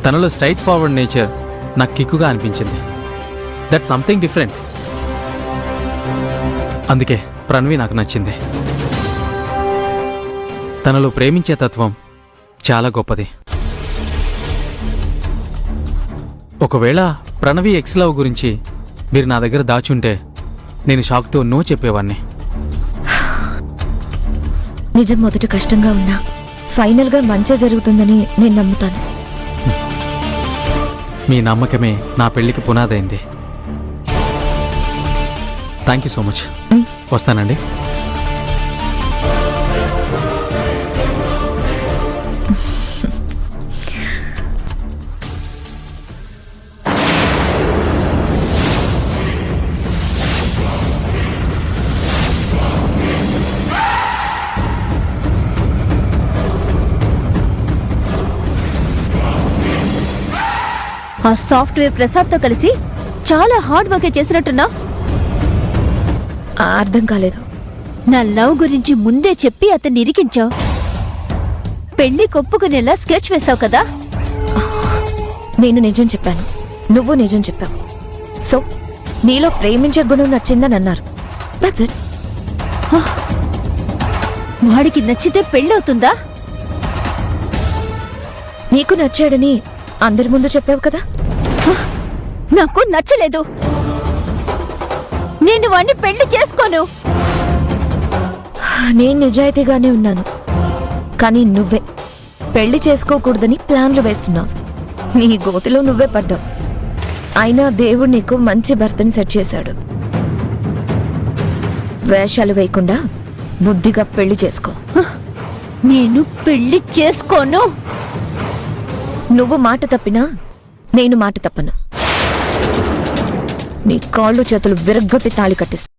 తనలో straight forward nature నాకు కిక్కుగా అనిపించింది. That something different. అందుకే ప్రణవి నాకు నచ్చింది. తనలో ప్రేమించే తత్వం చాలా గొప్పది. ఒకవేళ ప్రణవి ఎక్స్ లవ్ గురించి మీరు నా దగ్గర దాచుంటే నేను షాక్తో నో చెప్పేవాణ్ణి. నిజం మొదట కష్టంగా ఉన్నా ఫైనల్గా మంచి జరుగుతుందని నేను నమ్ముతాను. మీ నమ్మకమే నా పెళ్లికి పునాదైంది. Thank you so much. వస్తానండి. ఆ సాఫ్ట్వేర్ ప్రసాద్తో కలిసి చాలా హార్డ్ వర్క్ చేసినట్టున్నా. అర్థం కాలేదు. నా లవ్ గురించి ముందే చెప్పి అతన్ని ఇరికించావు. పెళ్లి కొప్పుకునేలా స్కెచ్ వేశావు కదా. నేను నిజం చెప్పాను, నువ్వు నిజం చెప్పావు. సో నీలో ప్రేమించే గుణం నచ్చిందని అన్నారు. That's it. వాడికి నచ్చితే పెళ్ళవుతుందా? నీకు నచ్చాడని అందరి ముందు చెప్పావు కదా. నాకు నచ్చలేదు. నేను వాణ్ణి పెళ్లి చేసుకోను. నేను నిజాయితీగానే ఉన్నాను, కానీ నువ్వే పెళ్లి చేసుకోకూడదని ప్లాన్లు వేస్తున్నావు. నీ గోతిలో నువ్వే పడ్డావు. అయినా దేవుడు నీకు మంచి భర్తని సెట్ చేశాడు. వేషాలు వేయకుండా బుద్ధిగా పెళ్లి చేసుకో. నేను పెళ్లి చేసుకోను. నువ్వు మాట తప్పినా నేను మాట తప్పను. నీ కాళ్ళు చేతులు విరగ్గొట్టి తాళి కట్టిస్తా.